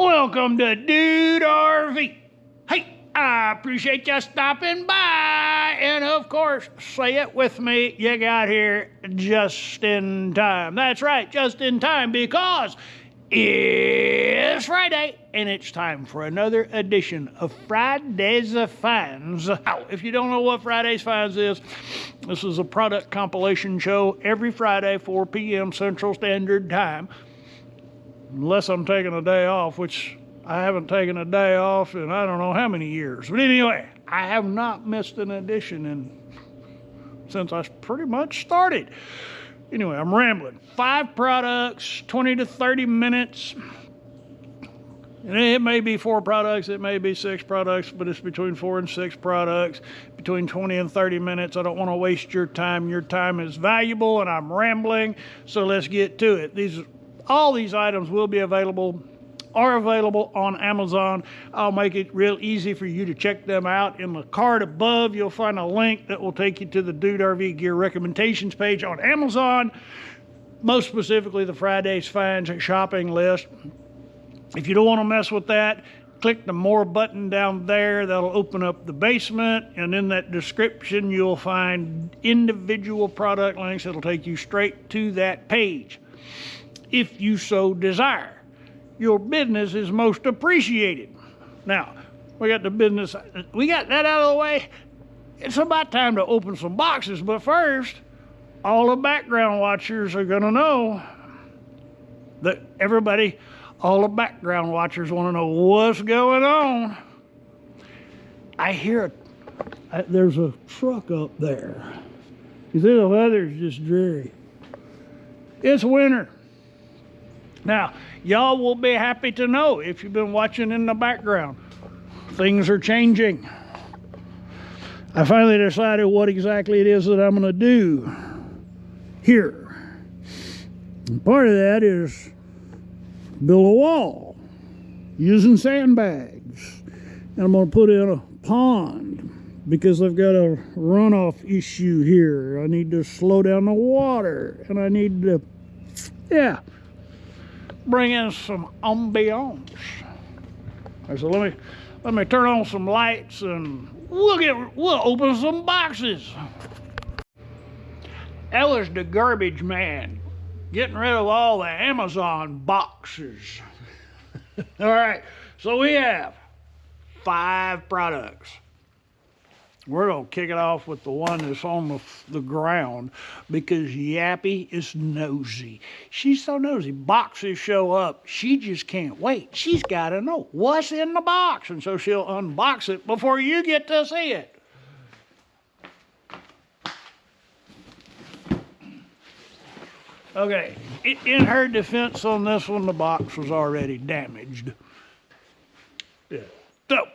Welcome to Dude RV. Hey, I appreciate you stopping by. And of course, say it with me, you got here just in time. That's right, just in time, because it's Friday and it's time for another edition of Friday's Finds. Now, if you don't know what Friday's Finds is, this is a product compilation show every Friday, 4 p.m. Central Standard Time. Unless I'm taking a day off, which I haven't taken a day off in I don't know how many years. But anyway, I have not missed an edition since I pretty much started. Anyway, I'm rambling. 5 products, 20 to 30 minutes. And it may be 4 products, it may be 6 products, but it's between 4 and 6 products, between 20 and 30 minutes. I don't want to waste your time. Your time is valuable, and I'm rambling, so let's get to it. All these items will be available on Amazon. I'll make it real easy for you to check them out. In the card above, you'll find a link that will take you to the Dude RV Gear recommendations page on Amazon, most specifically the Friday's Finds shopping list. If you don't want to mess with that, click the More button down there. That'll open up the basement, and in that description, you'll find individual product links that'll take you straight to that page, if you so desire. Your business is most appreciated. Now, we got that out of the way. It's about time to open some boxes, but first, all the background watchers are gonna know that all the background watchers wanna know what's going on. I hear there's a truck up there. You see the weather's just dreary. It's winter. Now, y'all will be happy to know, if you've been watching in the background, things are changing. I finally decided what exactly it is that I'm going to do here. And part of that is build a wall using sandbags. And I'm going to put in a pond because I've got a runoff issue here. I need to slow down the water, and I need to, bring in some ambiance. So let me turn on some lights, and we'll open some boxes. That was the garbage man getting rid of all the Amazon boxes. All right, so we have 5 products. We're going to kick it off with the one that's on the ground, because Yappy is nosy. She's so nosy. Boxes show up. She just can't wait. She's got to know what's in the box, and so she'll unbox it before you get to see it. Okay, in her defense on this one, the box was already damaged. Yeah. So,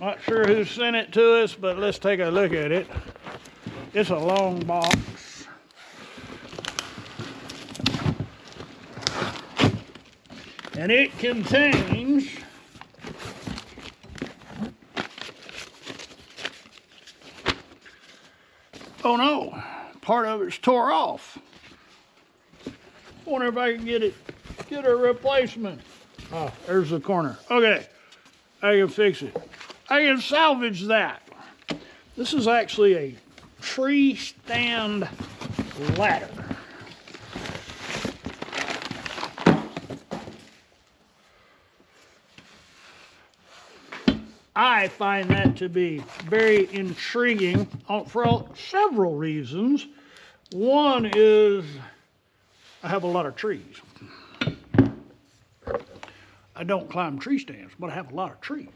not sure who sent it to us, but let's take a look at it. It's a long box. And it contains oh no, part of it's tore off. Wonder if I can get a replacement. Oh, there's the corner. Okay, I can fix it. I can salvage that. This is actually a tree stand ladder. I find that to be very intriguing for several reasons. One is I have a lot of trees. I don't climb tree stands, but I have a lot of trees.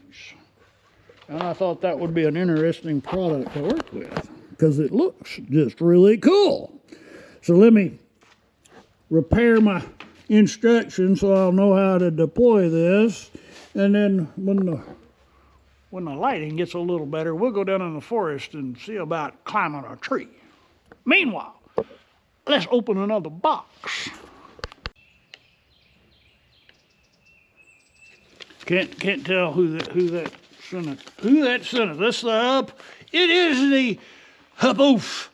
And I thought that would be an interesting product to work with, because it looks just really cool. So let me repair my instructions so I'll know how to deploy this. And then when the lighting gets a little better, we'll go down in the forest and see about climbing a tree. Meanwhile, let's open another box. Can't tell who that sent it. This the up. It is the Hupoaf.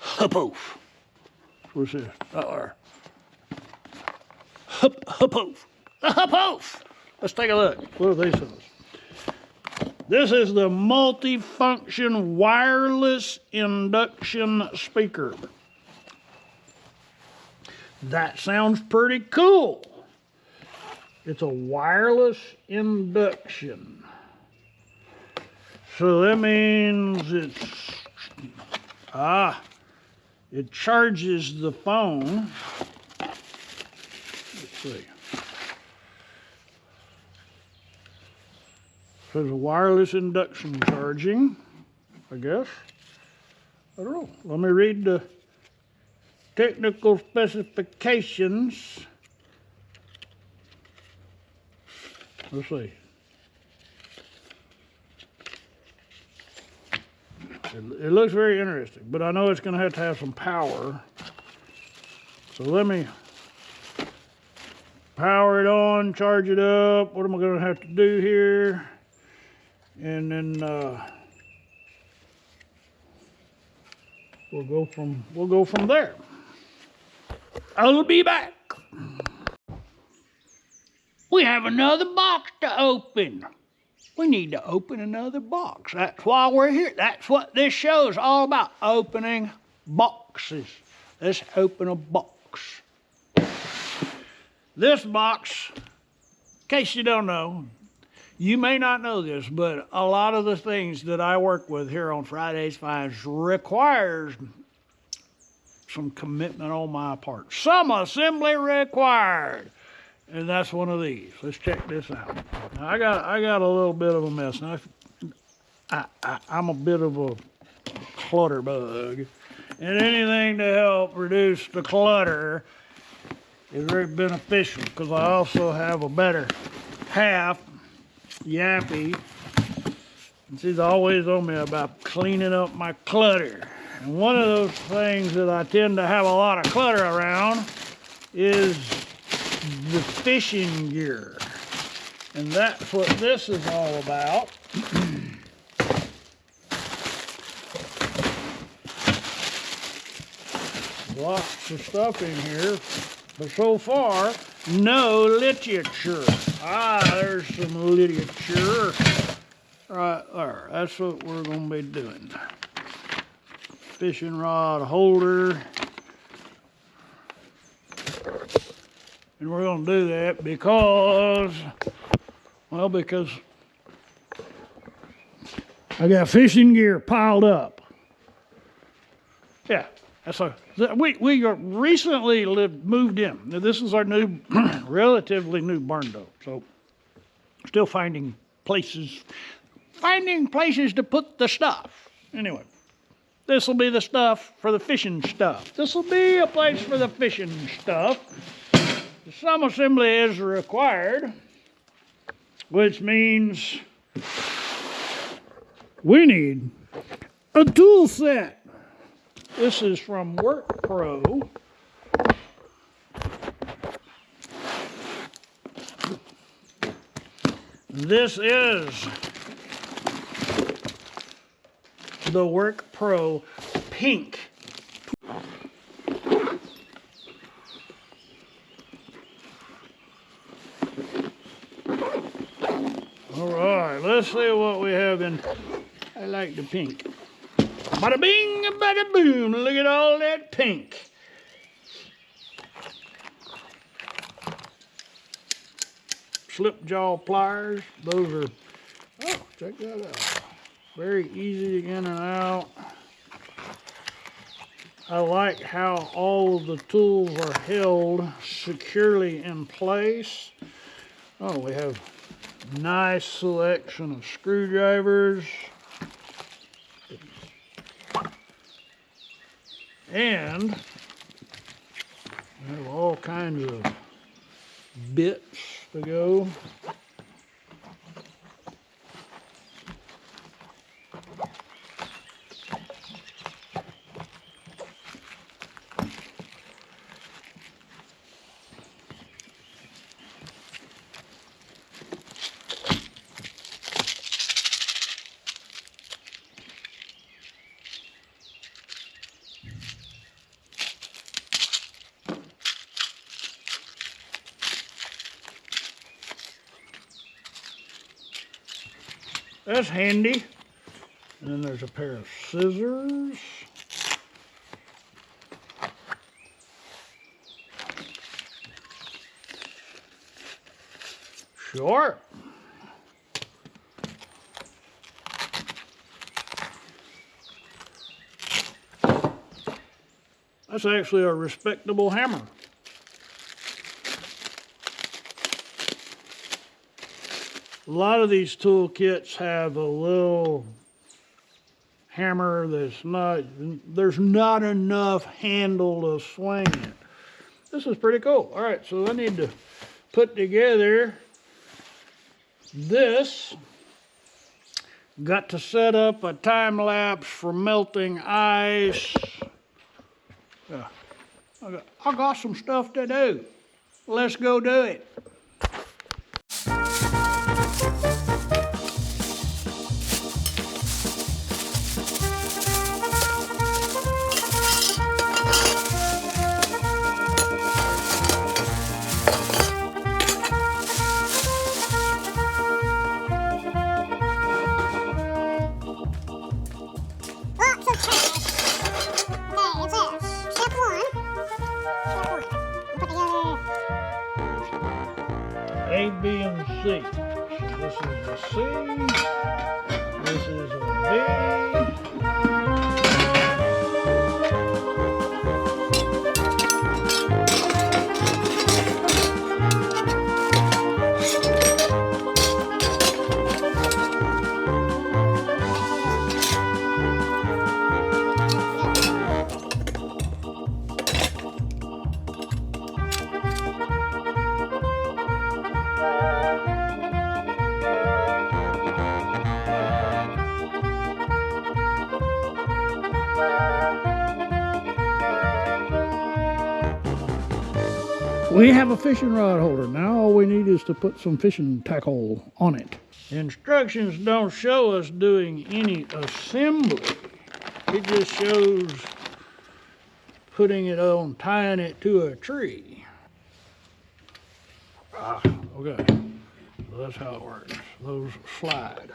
Hupoaf. What's this? Hupoaf. The Hupoaf. Let's take a look. What are these things? This is the multifunction wireless induction speaker. That sounds pretty cool. It's a wireless induction. So that means it charges the phone. Let's see. There's a wireless induction charging, I guess. I don't know. Let me read the technical specifications. Let's see. It looks very interesting, but I know it's going to have some power. So let me power it on, charge it up. What am I going to have to do here? And then we'll go from there. I'll be back. We have another box to open. We need to open another box. That's why we're here. That's what this show is all about, opening boxes. Let's open a box. This box, in case you don't know, you may not know this, but a lot of the things that I work with here on Fridays Finds requires some commitment on my part. Some assembly required. And that's one of these. Let's check this out. Now, I got a little bit of a mess. Now, I'm a bit of a clutter bug. And anything to help reduce the clutter is very beneficial, because I also have a better half, Yappy. And she's always on me about cleaning up my clutter. And one of those things that I tend to have a lot of clutter around is the fishing gear. And that's what this is all about. Lots of stuff in here, but so far, no literature. There's some literature right there. That's what we're going to be doing. Fishing rod holder. And we're going to do that because I got fishing gear piled up. Yeah, we recently moved in. Now, this is our new, relatively new barn door. So, still finding places to put the stuff. Anyway, this will be the stuff for the fishing stuff. This will be a place for the fishing stuff. Some assembly is required, which means we need a tool set. This is from WORKPRO. This is the WORKPRO Pink. All right, let's see what we have in. I like the pink. Bada bing, bada boom. Look at all that pink. Slip jaw pliers. Those are, check that out. Very easy in and out. I like how all of the tools are held securely in place. Oh, we have nice selection of screwdrivers. And we have all kinds of bits to go. That's handy. And then there's a pair of scissors. Sure. That's actually a respectable hammer. A lot of these tool kits have a little hammer that's there's not enough handle to swing it. This is pretty cool. All right, so I need to put together this. Got to set up a time lapse for melting ice. Yeah, I got some stuff to do. Let's go do it. A, B, and C. So this is a C. This is a B. We have a fishing rod holder. Now all we need is to put some fishing tackle on it. Instructions don't show us doing any assembly. It just shows putting it on, tying it to a tree. Okay. So that's how it works. Those slide.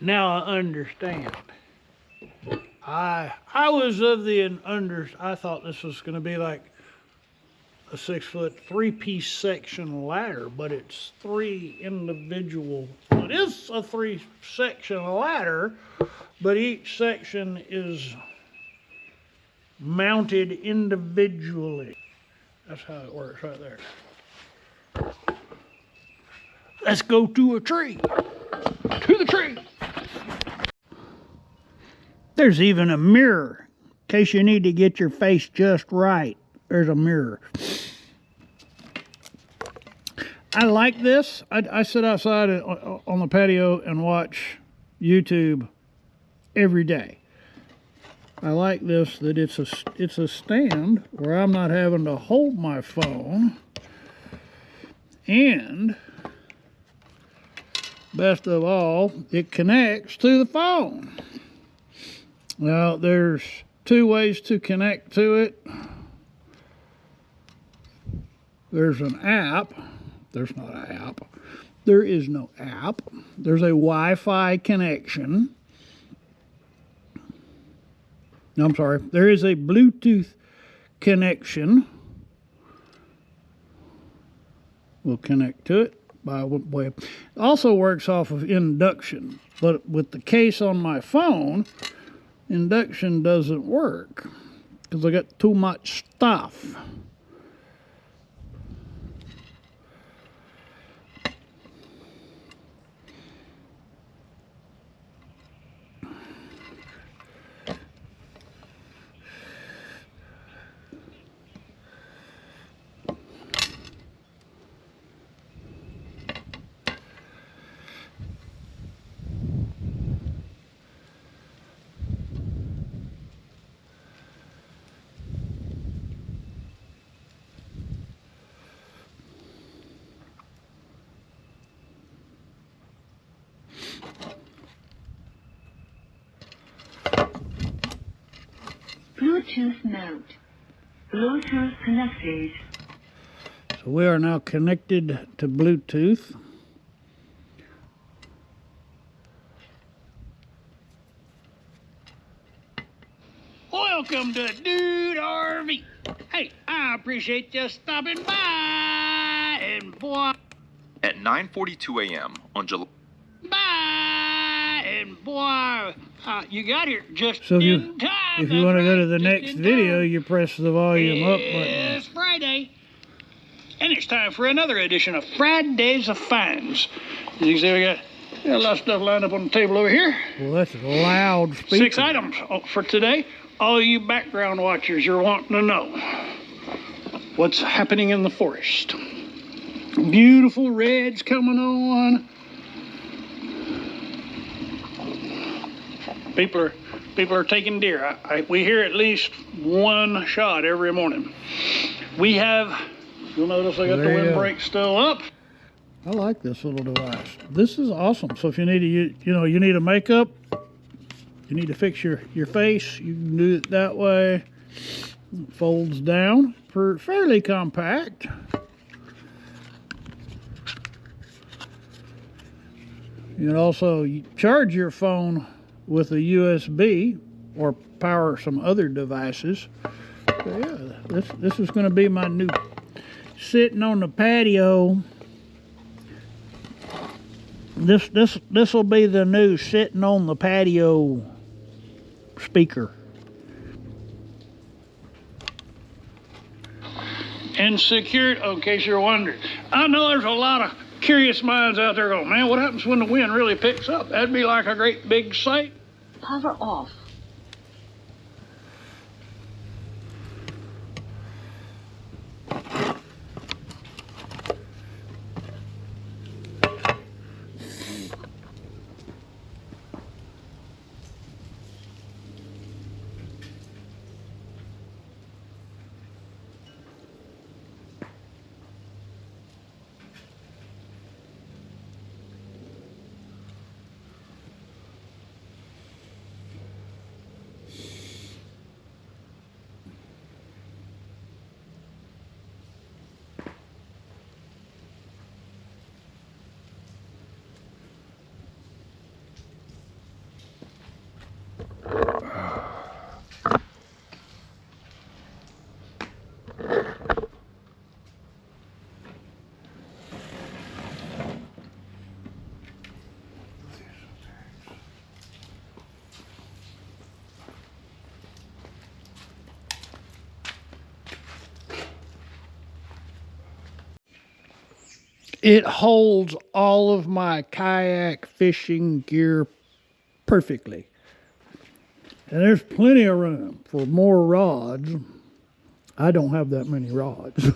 Now I understand. I was of the I thought this was going to be like a 6-foot 3-piece section ladder, but it's 3 individual. Well, it is a 3-section ladder, but each section is mounted individually. That's how it works right there. Let's go to a tree. To the tree. There's even a mirror in case you need to get your face just right. There's a mirror. I like this. I sit outside on the patio and watch YouTube every day. I like this, that it's a stand where I'm not having to hold my phone, and best of all, it connects to the phone. Now, there's 2 ways to connect to it. There's an app. There's not an app. There is no app. There's a Wi-Fi connection. No, I'm sorry. There is a Bluetooth connection. We'll connect to it by way. It also works off of induction, but with the case on my phone, induction doesn't work because I got too much stuff. Bluetooth mode. Bluetooth connected. So we are now connected to Bluetooth. Welcome to Dude RV. Hey, I appreciate you stopping by, and boy, At 9:42 a.m. on July. You got here just So in time. if you want to go to the next video, you press the volume up button. It's Friday, and it's time for another edition of Fridays of Finds. As you can see, we got a lot of stuff lined up on the table over here. Well, that's a loud speaker. 6 items for today. All you background watchers, you're wanting to know what's happening in the forest. Beautiful reds coming on. People are taking deer. We hear at least one shot every morning. We have, you'll notice I got the windbreak still up. I like this little device. This is awesome. So if you need to, you need a makeup, you need to fix your face, you can do it that way. It folds down, fairly compact. You can also charge your phone with a USB or power some other devices. So yeah, this is going to be my new sitting on the patio. This will be the new sitting on the patio speaker. And secured, in case you're wondering. I know there's a lot of curious minds out there going, man, what happens when the wind really picks up? That'd be like a great big sight. Power off. It holds all of my kayak fishing gear perfectly. And there's plenty of room for more rods. I don't have that many rods.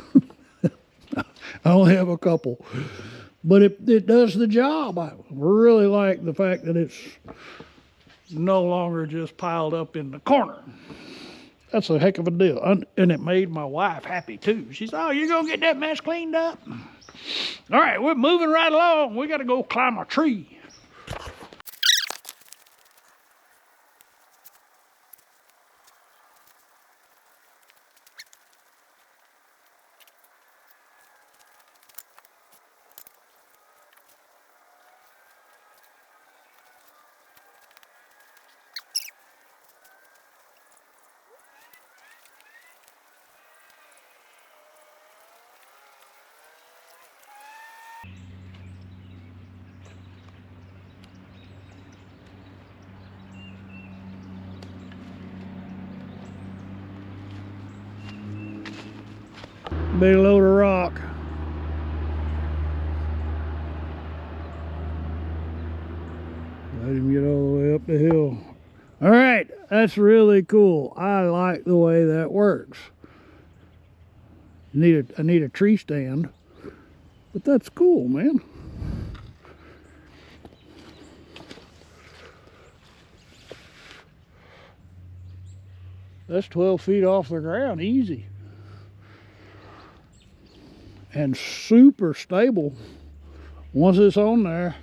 I only have a couple. But it does the job. I really like the fact that it's no longer just piled up in the corner. That's a heck of a deal. And it made my wife happy too. She said, oh, you're going to get that mess cleaned up? All right, we're moving right along. We got to go climb a tree. Big load of rock. Let him get all the way up the hill. All right, that's really cool. I like the way that works. I need a tree stand, but that's cool, man. That's 12 feet off the ground, easy. And super stable once it's on there.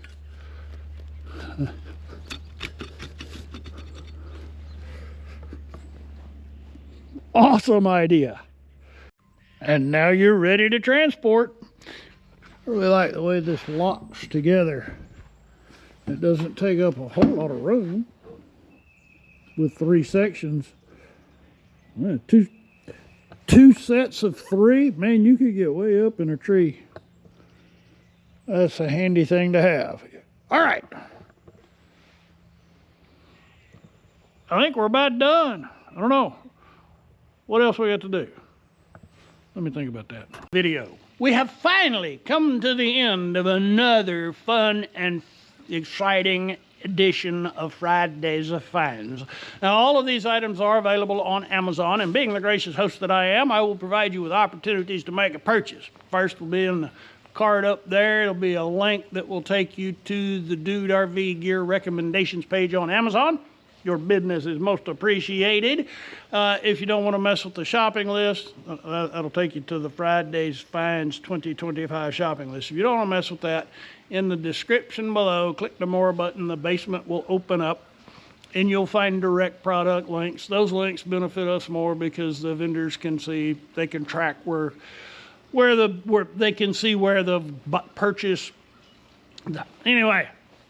Awesome idea. And now you're ready to transport. I really like the way this locks together. It doesn't take up a whole lot of room with 3 sections. Yeah, two sets of 3. Man, you could get way up in a tree. That's a handy thing to have. All right. I think we're about done. I don't know. What else we got to do? Let me think about that. Video. We have finally come to the end of another fun and exciting edition of Fridays of Finds. Now, all of these items are available on Amazon, and being the gracious host that I am, I will provide you with opportunities to make a purchase. First will be in the card up there. It'll be a link that will take you to the Dude RV Gear recommendations page on Amazon. Your business is most appreciated. If you don't want to mess with the shopping list, that'll take you to the Fridays Finds 2025 shopping list. If you don't want to mess with that, in the description below, click the More button. The basement will open up, and you'll find direct product links. Those links benefit us more because the vendors can see, they can track where they can see where the purchase. Anyway,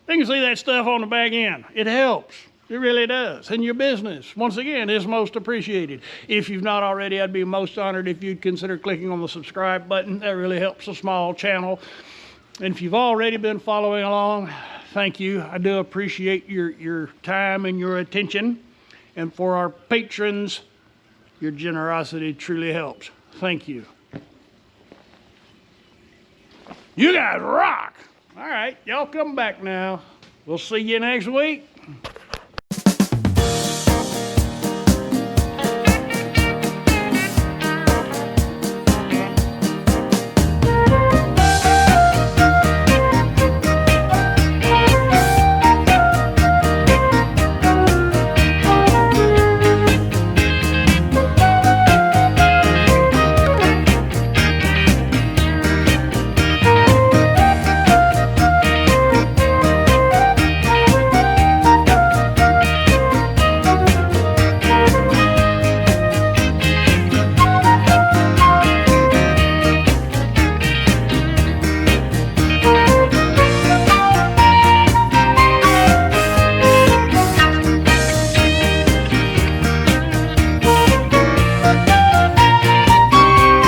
they can see that stuff on the back end. It helps. It really does. And your business, once again, is most appreciated. If you've not already, I'd be most honored if you'd consider clicking on the subscribe button. That really helps a small channel. And if you've already been following along, thank you. I do appreciate your time and your attention. And for our patrons, your generosity truly helps. Thank you. You guys rock. All right, y'all come back now. We'll see you next week.